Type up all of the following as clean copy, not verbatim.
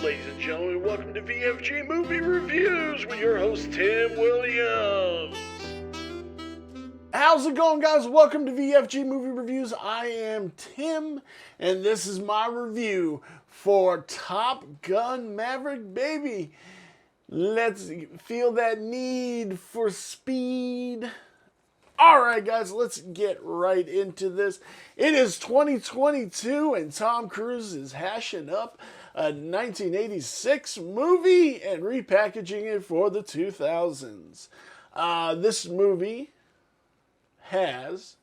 Ladies and gentlemen, welcome to VFG Movie Reviews with your host, Tim Williams. How's it going, guys? Welcome to VFG Movie Reviews. I am Tim, and this is my review for Top Gun Maverick, baby. Let's feel that need for speed. Alright, guys, let's get right into this. It is 2022, and Tom Cruise is hashing up a 1986 movie and repackaging it for the 2000s. This movie has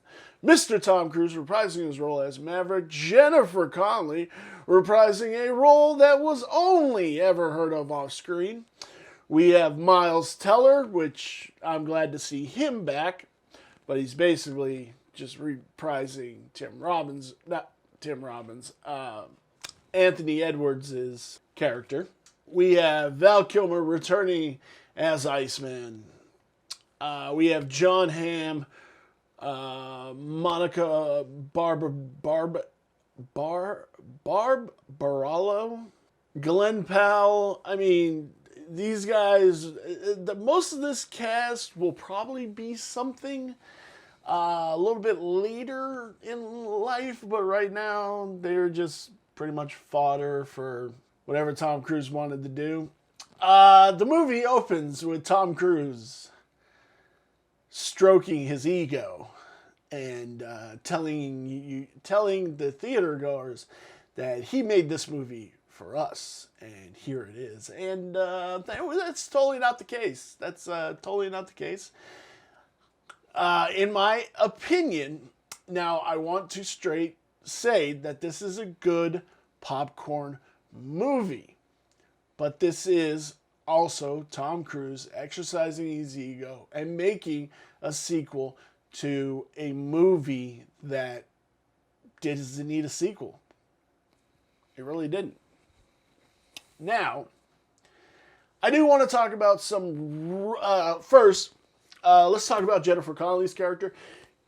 Mr. Tom Cruise reprising his role as Maverick, Jennifer Connelly reprising a role that was only ever heard of off screen. We have Miles Teller, which I'm glad to see him back, but he's basically just reprising Anthony Edwards' character. We have Val Kilmer returning as Iceman. We have John Hamm, Monica Barbaralo, Glenn Powell. I mean, these guys, most of this cast will probably be something a little bit later in life, but right now they're just pretty much fodder for whatever Tom Cruise wanted to do. The movie opens with Tom Cruise stroking his ego and telling the theater goers that he made this movie for us, and here it is. And that's totally not the case. That's totally not the case. In my opinion, now I want to straight say that this is a good popcorn movie, but this is also Tom Cruise exercising his ego and making a sequel to a movie that doesn't need a sequel. It really didn't. Now, I do want to talk about some... first, let's talk about Jennifer Connelly's character.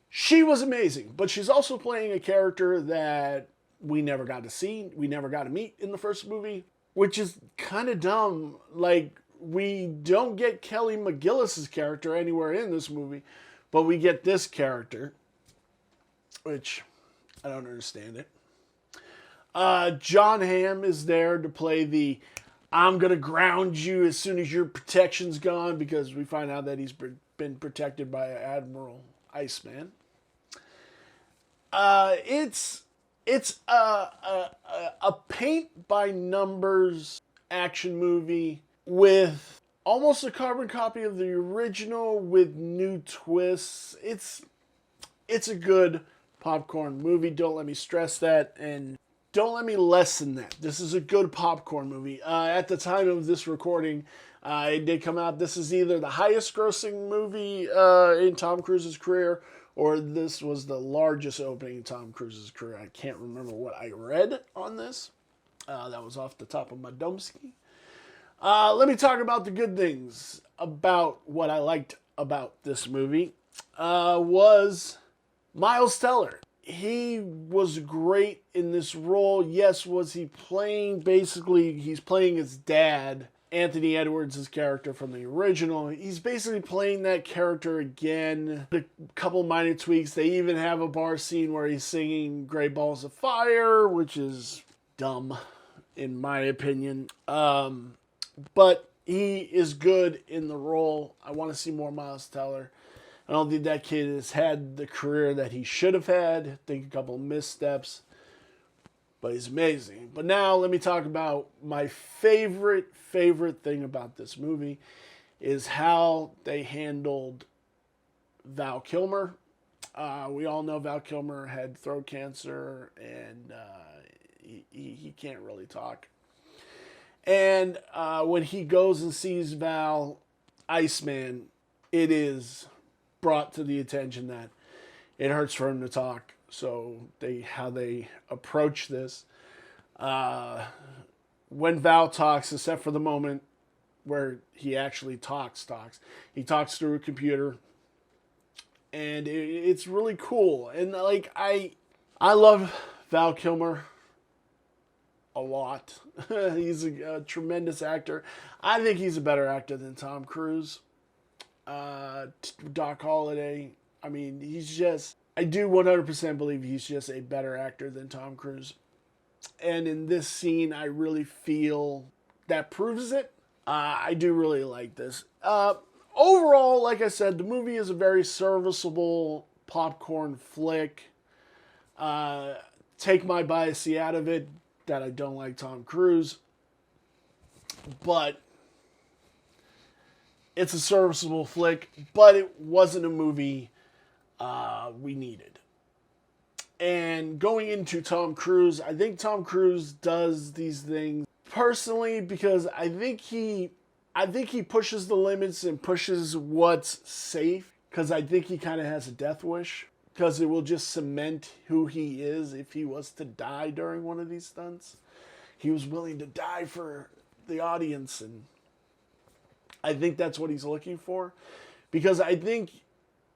She was amazing, but she's also playing a character that we never got to see, we never got to meet in the first movie, which is kind of dumb. Like, we don't get Kelly McGillis's character anywhere in this movie, but we get this character, which I don't understand it. John Hamm is there to play the I'm going to ground you as soon as your protection's gone, because we find out that he's been protected by Admiral Iceman. It's a paint-by-numbers action movie with almost a carbon copy of the original with new twists. It's a good popcorn movie. Don't let me stress that, and don't let me lessen that. This is a good popcorn movie. At the time of this recording, it did come out. This is either the highest grossing movie in Tom Cruise's career, or this was the largest opening in Tom Cruise's career. I can't remember what I read on this. That was off the top of my domski. Let me talk about the good things about what I liked about this movie. Was Miles Teller. He was great in this role. Yes, was he playing, basically, he's playing his dad, Anthony Edwards' character from the original. He's basically playing that character again. A couple minor tweaks. They even have a bar scene where he's singing Great Balls of Fire, which is dumb, in my opinion. But he is good in the role. I want to see more Miles Teller. I don't think that kid has had the career that he should have had. I think a couple missteps. But he's amazing. But now let me talk about my favorite thing about this movie is how they handled Val Kilmer. We all know Val Kilmer had throat cancer, and he can't really talk. And when he goes and sees Val Iceman, it is brought to the attention that it hurts for him to talk. So how they approach this, when Val talks, except for the moment where he actually talks, he talks through a computer, and it's really cool. And like I love Val Kilmer a lot. He's a tremendous actor. I think he's a better actor than Tom Cruise. Doc Holliday. I mean, I do 100% believe he's just a better actor than Tom Cruise. And in this scene, I really feel that proves it. I do really like this. Overall, like I said, the movie is a very serviceable popcorn flick. Take my bias out of it, that I don't like Tom Cruise. But it's a serviceable flick, but it wasn't a movie we needed. And going into Tom Cruise, I think Tom Cruise does these things personally because I think he pushes the limits and pushes what's safe, because I think he kind of has a death wish, because it will just cement who he is if he was to die during one of these stunts. He was willing to die for the audience, and I think that's what he's looking for, because I think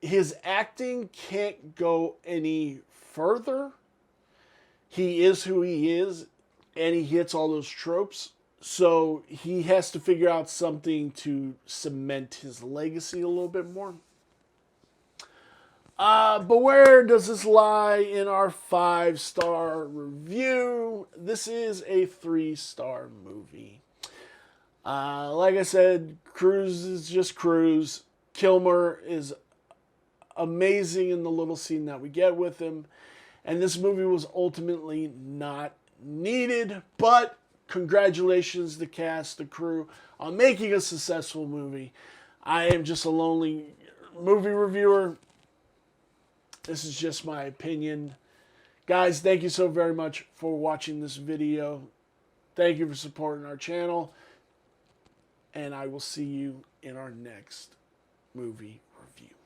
his acting can't go any further. He is who he is, and he hits all those tropes. So he has to figure out something to cement his legacy a little bit more. But where does this lie in our 5-star review? This is a 3-star movie. Like I said, Cruise is just Cruise. Kilmer is amazing in the little scene that we get with him. And this movie was ultimately not needed, but congratulations the cast, the crew, on making a successful movie. I am just a lonely movie reviewer. This is just my opinion. Guys, thank you so very much for watching this video. Thank you for supporting our channel. And I will see you in our next movie review.